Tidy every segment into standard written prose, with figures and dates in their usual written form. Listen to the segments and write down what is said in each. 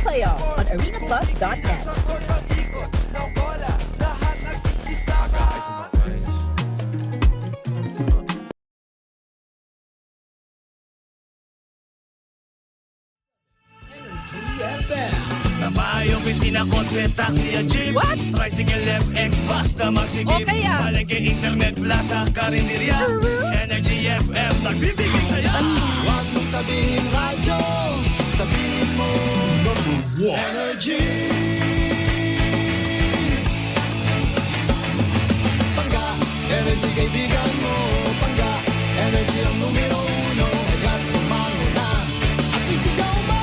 playoffs on arenaplus.net. Sa bahay, opisina, kotse, taxi at jeep. What? Tricycle, FX, basta magsigip. Okay, ah. Palengke, internet, plaza, karinderya. Energy FM, nagbibigay saya. Huwag mong sabihin radyo, sabihin mo Energy. Pangga, energy kaibigan mo. Pangga, energy ang numero uno. Agad tumalo na at isigaw mo.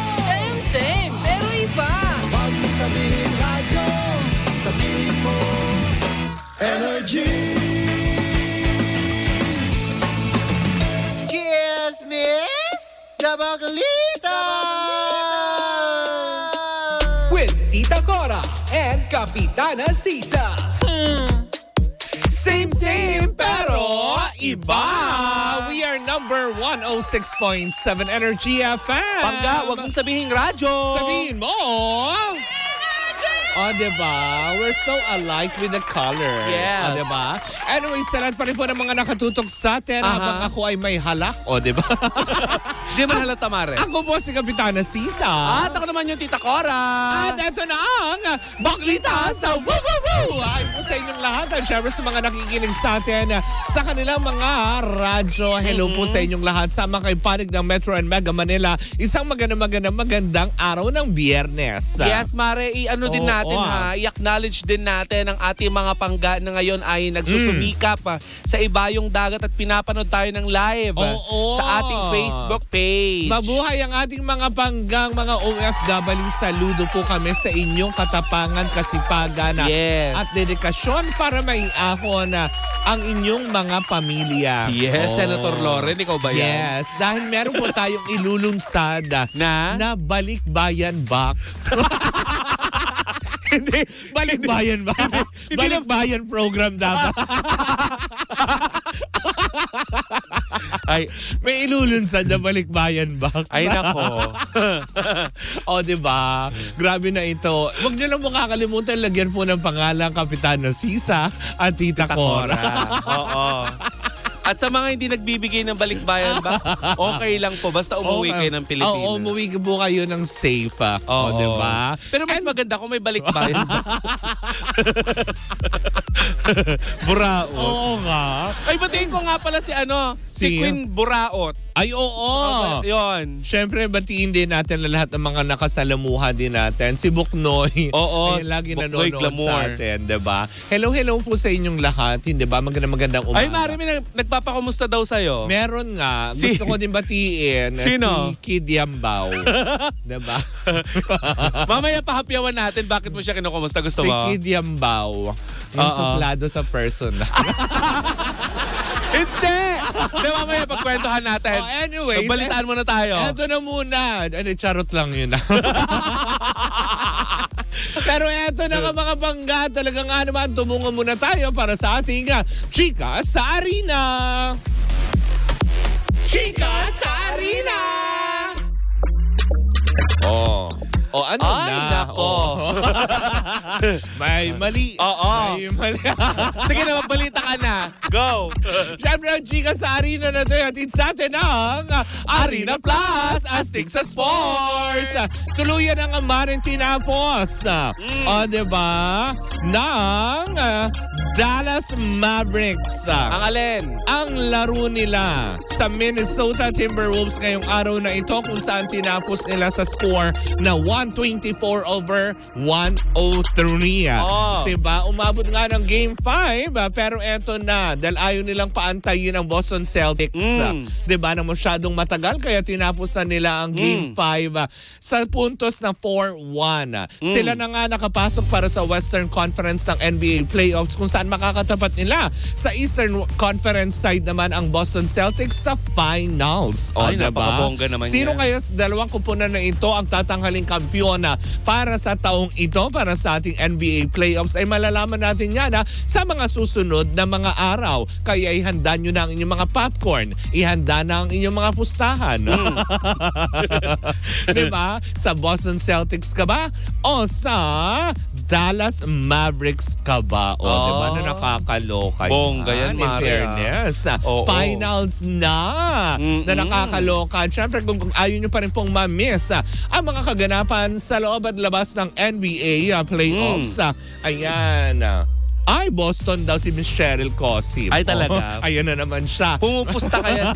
Same, pero iba. Huwag mong sabihin radyo, sabihin mo Energy. Cheers, Miss Dabaglita! With Tita Cora and Kapitana Sisa. Same, pero iba. We are number 106.7 Energy FM. Pangga, wag mong sabihin radyo. Sabihin mo. O, diba? We're so alike with the color. Yes. O, diba? Anyway, salamat pa rin po ng mga nakatutok sa atin habang ako ay may halak. O, diba? Di man halata, Mare. Ako po si Kapitana Sisa. At ako naman yung Tita Cora. At eto na ang Baklita sa Woo Woo Woo! Ay po sa inyong lahat at syempre sa mga nakikinig sa atin sa kanilang mga radyo. Hello po sa inyong lahat sa mga kaipanig ng Metro and Mega Manila. Isang magandang araw ng Biyernes. Yes, Mare, i-ano din natin i-acknowledge din natin ang ating mga pangga na ngayon ay nagsusumikap sa ibayong dagat at pinapanood tayo ng live sa ating Facebook page. Mabuhay ang ating mga panggang, mga OFW. Saludo po kami sa inyong katapangan, kasipagan at dedikasyon para maiahon ang inyong mga pamilya. Yes, Senator Loren, ikaw ba yan? Yes, dahil meron po tayong ilulunsad na Balikbayan Box. Hindi. Balikbayan ba? Balikbayan program dapat. Ay, may ilulunsad na Balikbayan Box. ay nako. O, diba? Grabe na ito. Huwag niyo lang po kakalimutan, lagyan po ng pangalan Kapitana Sisa at Tita Cora. Oo. At sa mga hindi nagbibigay ng balikbayan box, okay lang po. Basta umuwi kayo ng Pilipinas. Oo, umuwi po kayo ng safe. O, diba? Pero mas maganda kung may balikbayan box. Buraot. Oo nga. Ay, batiin ko nga pala si Si Queen Buraot. Ay, oo. Yun. Siyempre, batiin din natin lahat ng mga nakasalamuha din natin. Si Buknoy. Oo, Ay, lagi Buknoy nanonood Glamour. sa atin, diba? Hello po sa inyong lahat. Hindi ba? Magandang umaga. Ay, Mari, may nagpapakumusta daw sa'yo. Meron nga. Gusto ko din batiin. Sino? Si Kid Yambao. Diba? Mamaya pahapyawan natin. Bakit mo siya kinukumusta? Gusto Si mo? Kid Yambao. Yung suplado sa person. Hindi! Hindi, mamaya pagkwentuhan natin. Anyway. Balitaan mo na tayo. Eto na muna. Charot lang yun. Pero eto na nga mga bangga. Talaga nga naman, tumungo muna tayo para sa ating Chika sa Arena. Chika sa Arena! Oh, ano Ay, na? nako. May mali. Oo. May mali. Sige na, magbalita ka na. Go! Siyempre, ang Chika sa Arena na ito, hatid sa atin ang Arena Plus, astig sa sports. Tuluyan ang amarin tinapos. O, diba? Ng Dallas Mavericks. Ang alin? Ang laro nila sa Minnesota Timberwolves ngayong araw na ito kung saan tinapos nila sa score na 124-103. Diba? Umabot nga ng Game 5 pero eto na dahil ayaw nilang paantayin ang Boston Celtics. Diba? Na masyadong matagal kaya tinapos na nila ang Game 5 sa puntos na 4-1. Sila na nga nakapasok para sa Western Conference ng NBA Playoffs kung saan makakatapat nila sa Eastern Conference side naman ang Boston Celtics sa finals. Ay, diba? napakabongga naman Sino yan. kaya sa dalawang kupunan na ito ang tatanghaling kampiyon para sa taong ito, para sa ating NBA playoffs, ay malalaman natin yan sa mga susunod na mga araw. Kaya ihanda nyo na ang inyong mga popcorn, ihanda na ang inyong mga pustahan. Diba? Sa Boston Celtics ka ba? O sa Dallas Mavericks ka ba? O, diba? Na nakakaloka Bongga yan, in Maria. fairness. Oo. Finals na nakakaloka. Siyempre, kung ayaw nyo pa rin pong ma-miss ang mga kaganapan sa loob at labas ng NBA playoffs. Ayan. Ay, Boston daw si Miss Cheryl Cosim. Ay, talaga? Ayan na naman siya. Pumupusta kaya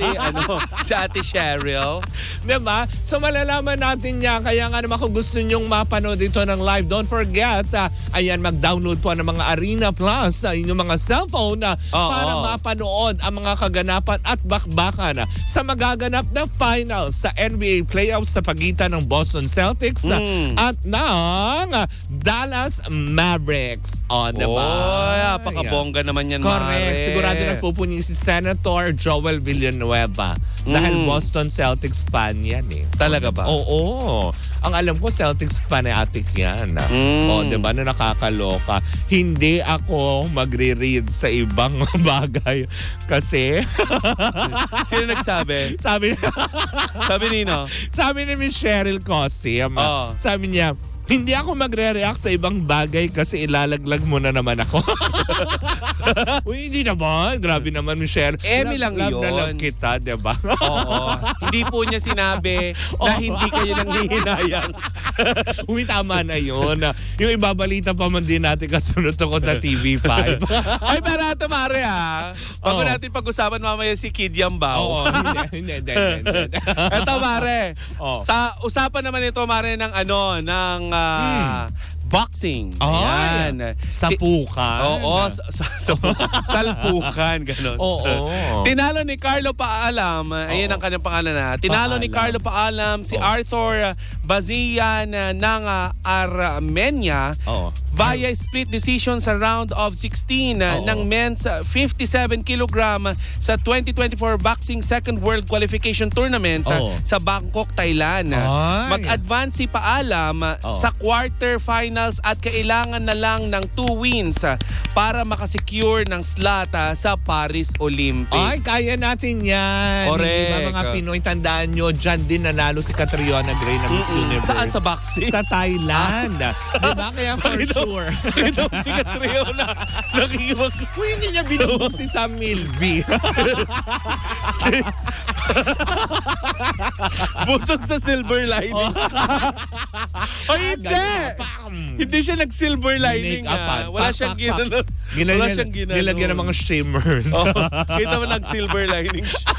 si Ate Cheryl? Diba? So malalaman natin niya. Kaya nga naman kung gusto nyong mapanood ito ng live, don't forget, ayan, mag-download po ng mga Arena Plus sa inyong mga cellphone para mapanood ang mga kaganapan at bakbakan sa magaganap na finals sa NBA playoffs sa pagitan ng Boston Celtics at ng Dallas Mavericks. O, diba? Pakabongga naman yan, Correct. Mare. Sigurado nagpupunyi si Senator Joel Villanueva dahil Boston Celtics fan yan eh. Talaga ba? Oo. Ang alam ko, Celtics fanatic yan. O, diba, na nakakaloka. Hindi ako magre-read sa ibang bagay kasi Sino nagsabi? sabi Nino? sabi ni Miss Cheryl Cosim, sabi niya, hindi ako magre-react sa ibang bagay kasi ilalaglag mo na naman ako. Uy, hindi naman. Grabe naman, Michelle. Emi lang love na yun. love kita, diba? Oo. Hindi po niya sinabi na hindi kayo nanghihinayang. Uy, tama na yun. Yung ibabalita pa man din natin kasunod ko sa TV5. Ay, pero ito, Mare, bago natin pag-usapan mamaya si Kid Yambao. Oo, hindi. Ito, Mare. Sa usapan naman ito, Mare, ng boxing. Ayan. Sapukan. Oo, salpukan, gano'n. Oo. Tinalo ni Carlo Paalam, ayan ang kanyang pangalan Tinalo ni Carlo Paalam si Arthur Bazian ng Armenia via split decision sa round of 16 ng men's 57 kg sa 2024 Boxing Second World Qualification Tournament sa Bangkok, Thailand. Mag-advance si Paalam sa quarterfinals at kailangan na lang ng 2 wins para makasecure ng slot sa Paris Olympics. Ay, kaya natin yan. Correct. Hindi ba mga Pinoy, tandaan nyo, dyan din nanalo si Catriona Gray ng Miss Universe. Saan? Sa boxing? Sa Thailand. Diba? Kaya for sure. Ito si Catriona nakikipag... Uy, hindi niya binubog si Sam Milby. Busog sa silver lining. Ay, hindi! Hindi siya nag-silver lining. Wala siyang ginano. Nilagyan ng mga shimmers. Kita mo nag-silver lining siya.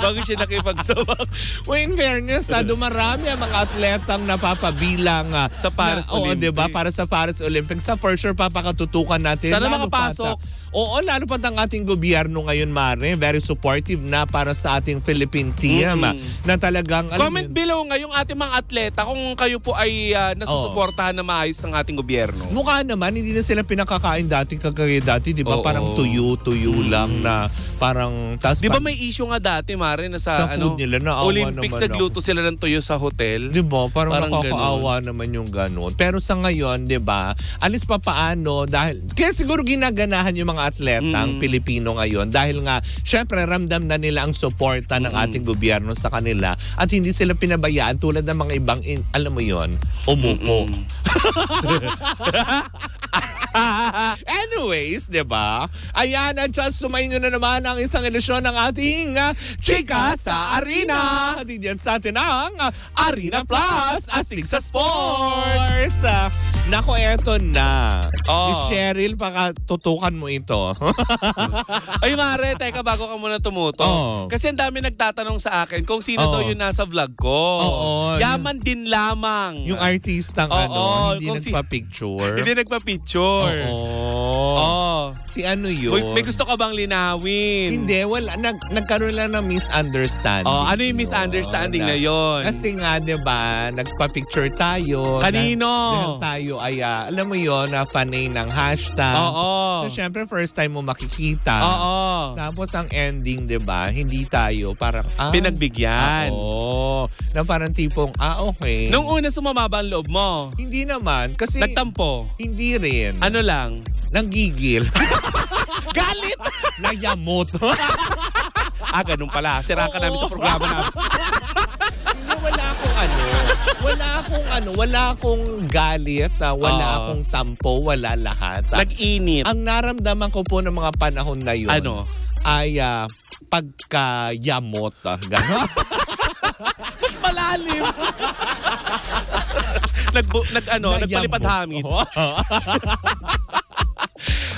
Bago siya nakipagsamak. Well, in fairness, dumarami ang mga atletang napapabilang sa Paris Olympics. Diba? Para sa Paris Olympics. Sa for sure, papakatutukan natin. Sana lalo makapasok. Oo, lalo pa ang ating gobyerno ngayon, Mare. Very supportive na para sa ating Philippine team. Na talagang... Comment below ngayong ating mga atleta kung kayo po ay nasusuportahan na maayos ng ating gobyerno. Mukha naman, hindi na sila pinakakain dati kagaya dati, di ba? Parang tuyo lang na parang... Di ba may issue nga dati, Mare, na sa food nila, naawa Olympics naman nagluto sila ng tuyo sa hotel? Di ba? Parang nakakaawa naman yung ganun. Pero sa ngayon, di ba, alis pa paano dahil... Kaya siguro ginaganahan yung mga atletang Pilipino ngayon dahil nga, syempre, ramdam na nila ang suporta ng ating gobyerno sa kanila at hindi sila pinabayaan tulad ng mga ibang, alam mo yon, umupo. Anyways, di ba? Ayan, at just sumayin nyo na naman ang isang edisyon ng ating Chika sa Arena. At diyan sa atin ang Arena Plus, astig sa sports. Nako, eto na. Si Cheryl, pakatutukan mo ito. Ay, Mare, teka, bago ka muna tumuto. Kasi ang dami nagtatanong sa akin kung sino daw yung nasa vlog ko. Yaman din lamang. Yung artistang hindi nagpa-picture. Hindi nagpa-picture. Si ano yun? May gusto ka bang linawin? Hindi, wala. Nagkaroon lang ng misunderstanding. Ano yung misunderstanding na yun? Kasi nga, di ba, nagpa-picture tayo. Kanino? Dahil tayo ay, alam mo yun, fanay ng hashtag. Oo. So, syempre, first time mo makikita. Oo. Tapos, ang ending, di ba, hindi tayo parang, Pinagbigyan. Oo. Na parang tipong, okay. Nung una sumamaba ang loob mo, Hindi naman. Kasi, nagtampo. hindi rin. Ano lang? Nanggigil. Galit! Nayamot. Ganun pala. Sira ka namin sa programa namin. Hindi, wala akong galit, wala akong tampo, wala lahat. Nag-init. Ang naramdaman ko po ng mga panahon na yun Ano? ay pagkayamot. Gano'n. Mas malalim. Nagpalipad hangin.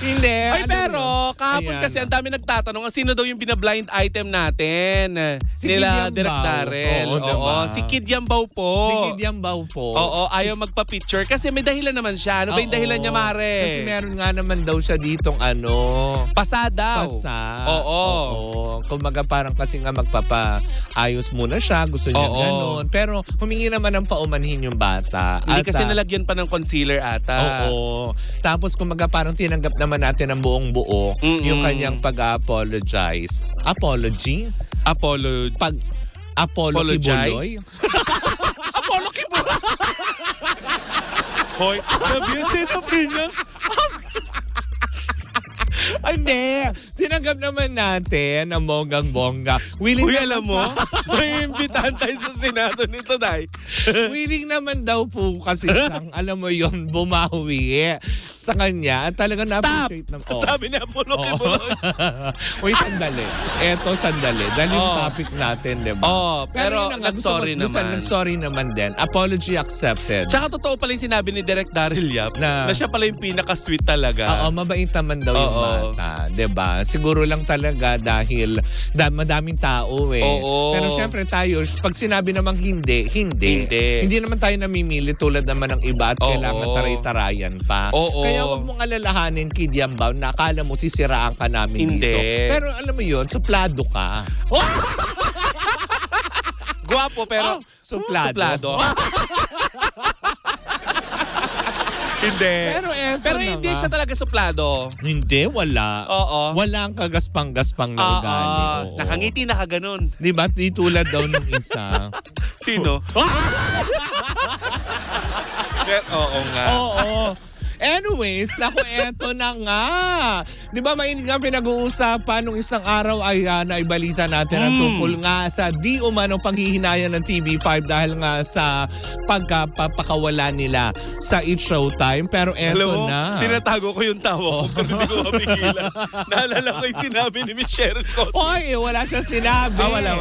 Hindi. Ay, pero kahapon Ayan. kasi ang dami nagtatanong sino daw yung binablind item natin Si nila Kid Direk Yambaw. Darrell. Oo, diba? Si Kid Yambaw po. Si Kid Yambaw po. Oo, ayaw magpa-picture kasi may dahilan naman siya. Ano ba yung Oo. dahilan niya, Mare? Kasi meron nga naman daw siya ditong Pasa daw. pasa. Oo. Kumbaga parang kasi nga magpapaayos muna siya. Gusto niya Oo. ganun. Pero humingi naman ng paumanhin yung bata. Hindi At, kasi nalagyan pa ng concealer ata. Oo. Tapos kumbaga parang tinanggap naman natin ng buong buo yung kanyang pag-apologize. Apology? Apollo. Apollo Apologize? Kibuloy? Apollo Kibuloy. Hoy, the views and opinions. Hindi. Tinanggap naman natin ang bonggang-bongga. Willing Uy, naman- alam mo, may imbitahan tayo sa Senado nito, Day. Willing naman daw po kasi siyang, alam mo yon, bumawi sa kanya. At talaga Stop! na-appreciate naman. Sabi ni Apollo Kibuloy. Uy, sandali. Sandali. Dahil yung Oh. topic natin, di ba? Oh, pero yun na nga, nag-sorry naman. Nag-sorry naman din. Apology accepted. Tsaka totoo pala yung sinabi ni Direk Darrell Yap na siya pala yung pinaka-sweet talaga. Oo, mabait naman daw yung Oo. bata. 'Di ba? Siguro lang talaga dahil madaming tao eh. Oo. Pero syempre tayo, pag sinabi namang hindi. Hindi naman tayo namimili tulad naman ng iba at Oo. kailangan taray-tarayan pa. Oo. Kaya wag mong alalahanin, Kid Yambaw, na akala mo sisiraan ka namin Hindi. dito. Pero alam mo yun, suplado ka. Guwapo pero Suplado. Hindi. Pero hindi nga. siya talaga suplado. Hindi, wala. Oo. Wala ang kagaspang-gaspang na ugali. Oo. Nakangiti, nakaganon. Di ba? Di tulad daw ng isa. Sino? Oo nga. Oo. Anyways, naku, eto na nga. Di ba mainit nga pinag-uusapan nung isang araw ay naibalita natin ang tungkol nga sa di umanong panghihinayang ng TV5 dahil nga sa pagkapakawala nila sa It's Showtime. Pero eto Alam mo, na. tinatago ko yung tawa ko pero hindi ko mapigilan. Naalala ko yung sinabi ni Miss Cheryl Cosby. Oy, wala siya sinabi. Wala.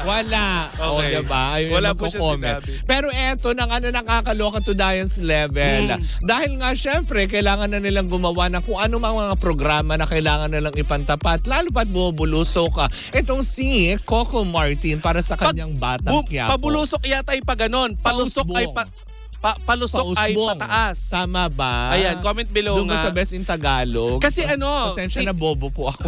Wala. O, Okay. diba? Ayun Wala yung po siya magko-comment. sinabi. Pero eto na nga na nakakaloka to Diane's level. Dahil nga syempre, kailangan na nilang gumawa ng kung ano mga programa na kailangan nilang ipantapat. Lalo pat bubulusok ka. Itong si Coco Martin para sa kanyang batang Quiapo. Pabulusok yata ay pa ganon. Palusok ay palusok ay Pausbong. pataas. Tama ba? Ayan, comment below Doon ba nga. sa Best in Tagalog? Kasi ano, Pasensya na bobo po ako.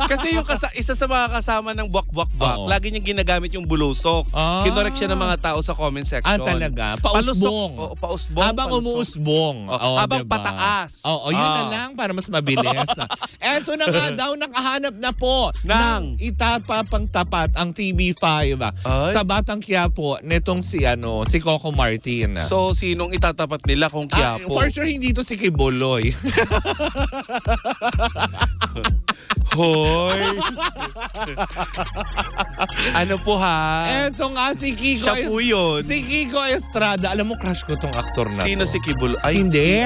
kasi yung isa sa mga kasama ng buwak-buwak-buwak, Oo. lagi niyang ginagamit yung bulusok. Kinorek siya ng mga tao sa comment section. Talaga? Palusok. Pausbong. Oo, pausbong. Habang palusok. umuusbong. Habang diba? pataas. Oo, yun na lang para mas mabilis. Eto na nga daw, nakahanap na po Nang? itapapang tapat ang TV5 Ay. sa Batang Quiapo nitong si Coco Martin. So, sinong itatapat nila kung Quiapo? For sure, hindi to si Kibuloy. Hoy! Ano po ha? Eto nga si Kiko. Siya po yun. Si Kiko Estrada. Alam mo, crush ko tong aktor na Sino to. si Kibulo? Ay, Hindi.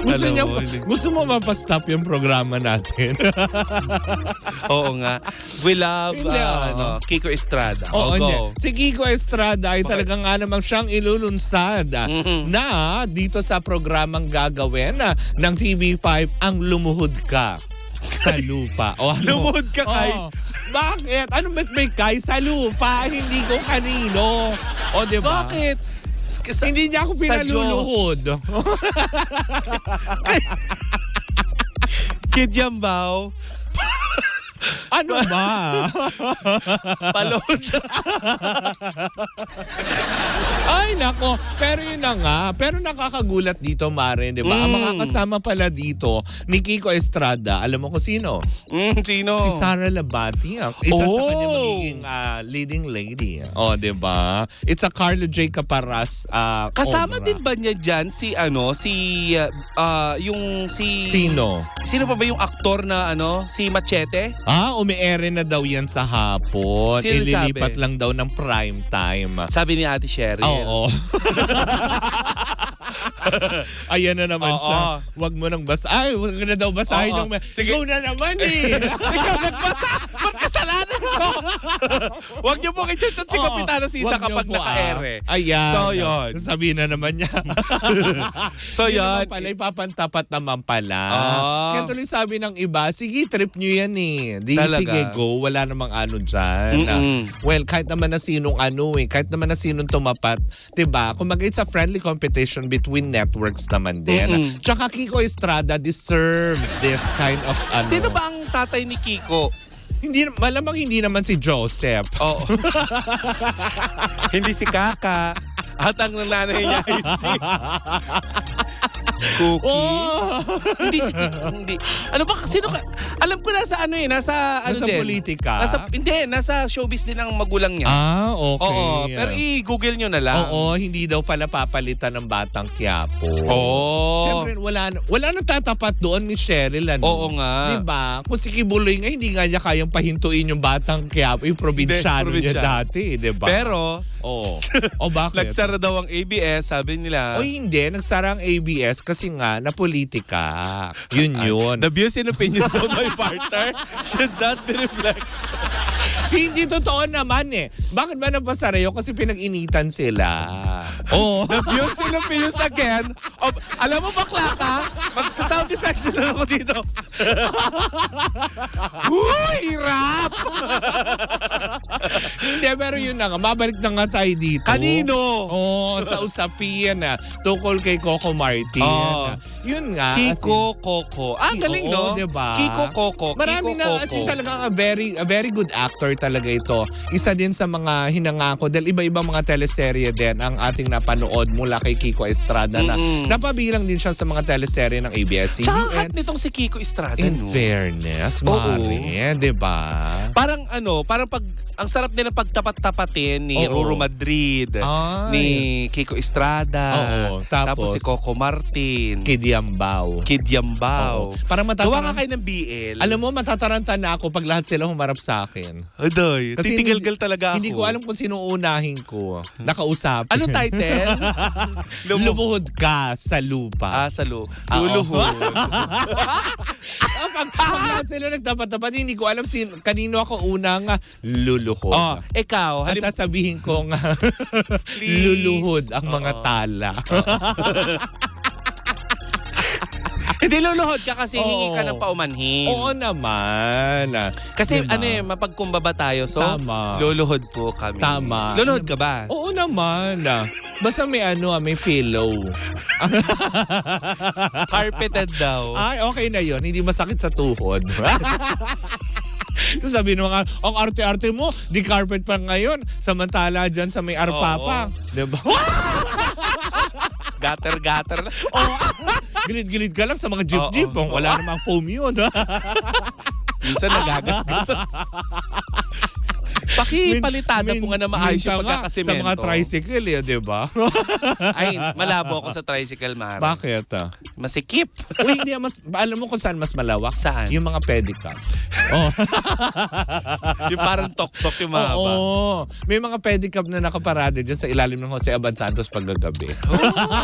gusto Alam niya, mo, hindi. gusto mo mapastop yung programa natin. Oo nga. We love Hindi, Kiko Estrada. Oo, go. hindi. Si Kiko Estrada ay talagang nga namang siyang ilulunsad na dito sa programang gagawin ng TV5 ang Lumuhod Ka sa Lupa. O, Lumuhod ka, Kay? Oo. Bakit? Ano ba't may Kay sa lupa? Hindi ko kanino. O, diba? Bakit? Hindi niya ako sa pinaluluhod. Kid Yambao. Ano ba? Palod. Ay, nako. Pero yun na nga. Pero nakakagulat dito, Mare, di ba? Ang mga kasama pala dito ni Kiko Estrada, alam mo kung sino? Sino? Si Sara Labati. Isa sa Oh! kanya magiging leading lady. Oh, di ba? It's a Carlo J. Caparas Kasama obra. din ba niya dyan si yung si... Sino? Sino pa ba yung aktor na si Machete? Umi-ere na daw yan sa hapon. Sino Ililipat sabi? lang daw ng prime time. Sabi ni Ate Cheryl. Oo. Ayan na naman Oo. siya. Wag mo nang basa. Ay, wag na daw basahin Oo. yung... Sige. Ikaw na naman eh. Ikaw nagbasa! Ba't kasalanan ko? Huwag niyo pong i-chat si Oo. Kapitano Sisa Wag niyo kapag po, naka-ere. Ayan. So, yun. Sabihin na naman niya. So, Yun yun. naman pala, ipapantapat naman pala. Ah. Kaya tuloy sabi ng iba, sige, trip nyo yan eh. Di Talaga? sige, go. Wala namang ano dyan. Well, kahit naman na sinong kahit naman na sinong tumapat, diba? Kung it's a friendly competition between networks naman din. Tsaka Kiko Estrada deserves this kind of Sino ba ang tatay ni Kiko? Malamang hindi naman si Joseph. Oo. Hindi si Kaka. At ang nanay niya ay si Cookie. Oh! Hindi si Kiko. Hindi. Ano ba? Sino ka? Alam ko nasa nasa Nasa din. politika? Nasa showbiz din ang magulang niya. Okay. Oo. Pero i-google nyo na lang. Oo, hindi daw pala papalitan ng Batang Quiapo. Oo. Siyempre, wala nang tatapat doon ni Cheryl. Oo nga. Diba? Kung si Kibuloy nga, hindi nga niya kayang pahintuin yung Batang Quiapo, yung probinsyano niya probinsyano. dati. Diba? Pero, bakit? nagsara daw ang ABS, sabi nila. O hindi, nagsara ang ABS kasi nga na politika. Yun. The views and opinions of my partner should not be reflected. Hindi totoo naman eh. Bakit ba napasarayo? Kasi pinag-initan sila. Oh. The views and opinions again. Alam mo bakla ka? Magsa-sound effects na ako dito. Uy, rap! Hindi, pero yun na nga. Mabalik na nga tayo dito. Kanino? Sa usapin na tukol kay Coco Martin. Yun nga. Kiko Coco. Galing no? Diba? Kiko Coco. Marami Kiko na, Coco. as in talaga a very good actor talaga ito. Isa din sa mga hinangako dahil iba-ibang mga teleserye din ang ating napanood mula kay Kiko Estrada na napabilang din siya sa mga teleserye ng ABS-CBN. Tsaka hot nitong si Kiko Estrada, In no? fairness, Oo. Mari, diba? Parang pag ang sarap nila pagtapat-tapatin ni Oo. Ruru Madrid, Ay. ni Kiko Estrada, Oo, tapos si Coco Martin, Kid Yambao. Kid Yambao. Oo. Parang Gawa nga kayo ng BL. Alam mo, matataranta na ako pag lahat sila humarap sa akin. Aday, Kasi titigalgal talaga ako. Hindi ko alam kung sino unahin ko. Nakausapin. Anong title? Lumuhod ka sa lupa. Sa luluhod. Pag lahat sila nagtapat-tapat, hindi ko alam kanino ako unang luluhod. Ikaw, At sasabihin ko nga, Please. luluhod ang mga tala. Hindi luluhod ka kasi hingi ka ng paumanhin. Oo naman. Kasi Diba? mapagkumbaba tayo. So, Tama. luluhod po kami. Tama. Luluhod ka ba? Oo naman. Basta may may pillow. Carpeted daw. Ay, okay na yon. Hindi masakit sa tuhod. So sabi nung ang arte-arte mo, di carpet pa ngayon. Samantala dyan sa may arpapa. Diba? Gater-gater na. Gilid-gilid ka lang sa mga jeep-jeep. Wala namang foam yun. Minsan nagagasgas. Pakipalitada po nga na maayos yung pagkakasemento. Sa mga tricycle di ba? Ay, malabo ako sa tricycle, Mara. Bakit? Masikip. Uy, hindi, alam mo kung saan mas malawak? Saan? Yung mga pedicab. Yung parang tok-tok yung mahaba. Oo. May mga pedicab na nakaparada dyan sa ilalim ng Jose Abad Santos paggagabi.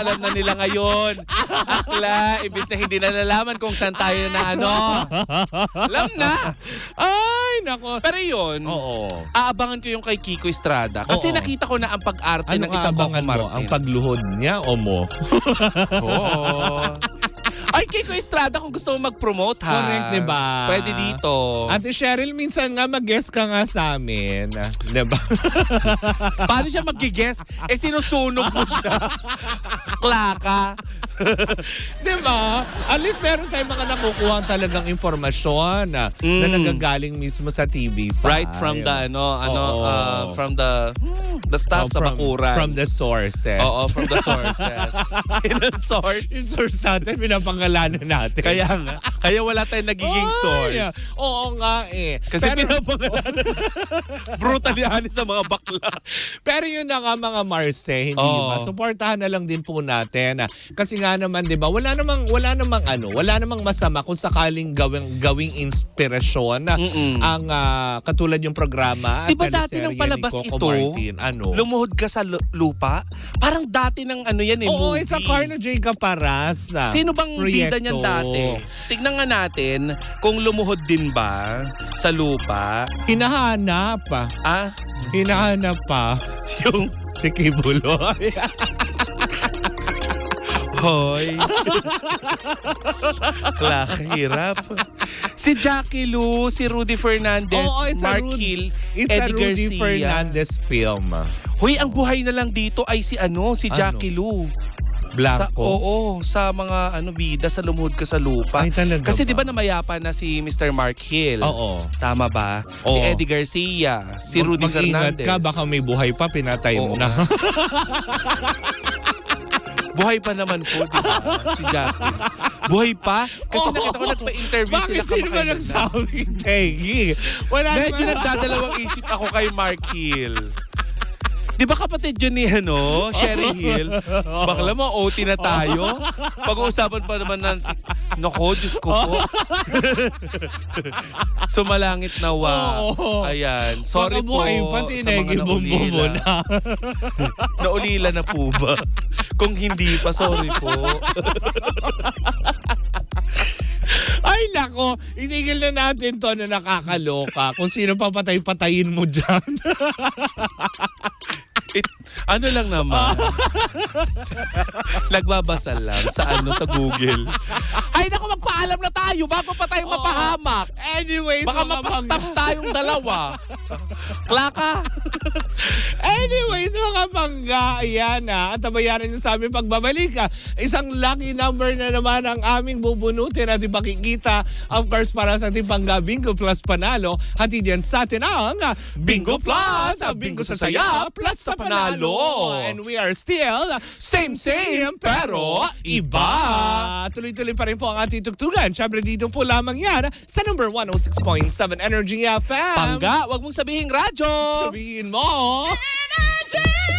Alam na nila ngayon. Akla, imbis na hindi na nalaman kung saan tayo na Alam na. Ay, nako. Pero yun, aabangan ko yung kay Kiko Estrada. Kasi nakita ko na ang pag-arte ng isang Coco aabangan mo? Martin. Ang pagluhod niya o mo? Oo. Ay, Kiko Estrada, kung gusto mo mag-promote ha. Correct, diba? Pwede dito. Ate Cheryl, minsan nga mag-guest ka nga sa amin. Diba? Paano siya mag-guess? Sinusunog mo siya. Klaka. Diba? At least meron tayong mga nakukuha talagang impormasyon na nagagaling mismo sa TV5. Right from the, Oo. from the staff sa bakuran. From the sources. Oo, from the sources. Sinong source? Yung source natin, pinapangalanan natin. Kaya nga. Kaya wala tayong nagiging source. Oo nga eh. Kasi pinapangalanan. Brutally honest sa mga bakla. Pero yun na nga mga Marce, hindi Oo. ba? Suportahan na lang din po natin. Kasi nga naman, 'di ba? Wala namang masama kung sakaling gawing inspirasyon ang katulad yung programa. Diba teleserye dati nang ni palabas Coco ito, Martin, lumuhod ka sa lupa? Parang dati ng yan eh, Oo, movie. it's a Carlo J. Caparaz. Sino bang bida niyan dati? Tignan nga natin kung lumuhod din ba sa lupa. Hinahanap pa. Hinahanap pa. Yung Si Kibulo. hoy. Hirap. Si Jackie Lu, si Rudy Fernandez, Oo, Mark Hill, It's a Eddie Rudy Garcia. Fernandez film. Hoy, ang buhay na lang dito ay si Jackie Lu. Blanco. Sa mga bida sa lumuhod ka sa lupa. Ay, talaga Kasi ba? di ba namayapa na si Mr. Mark Hill? Oo. Tama ba? Si Oo. Eddie Garcia, si Rudy Mag-ingat Fernandez. ka, baka may buhay pa, pinatay mo Oo na. nga. Buhay pa naman po, di ba? Si Jackie. Buhay pa? Kasi nakita ko nagpa-interview sila Bakit sino ba kamakailan na. nagsabing Peggy? Wala Medyo naman. nagdadalawang isip ako kay Mark Hill. Di ba kapatid yun ni Sherry Hill? Bakla mo, OT na tayo. Pag-uusapan pa naman natin, nako, Diyos ko po. Sumalangit nawa. Oo. Ayan. Sorry Baka po buhay pa, sa mga tinegi-bumbo mo naulila. na. Naulila na po ba? Kung hindi pa, sorry po. Ay nako, itigil na natin to na nakakaloka. Kung sino papatay-patayin mo dyan. Ano lang naman. Nagbabasa lang sa Google. Ay naku, magpaalam na tayo bago pa tayo mapahamak. Anyways, Baka mga mapastop tayong dalawa. Klaka. Anyways, mga pangga, ayan na. At tabayaran nyo sa aming pagbabalik. Isang lucky number na naman ang aming bubunutin at ipakikita. Of course, para sa ating pangga Bingo Plus Panalo, hatid yan sa atin ang Bingo Plus! Bingo sa saya, plus sa panalo! And we are still same pero iba! Tuloy-tuloy pa rin po ang ating tugtugan. Siyempre dito po lamang yan sa number 106.7 Energy FM. Pangga, wag mong sabihin radyo. Sabihin mo. Energy!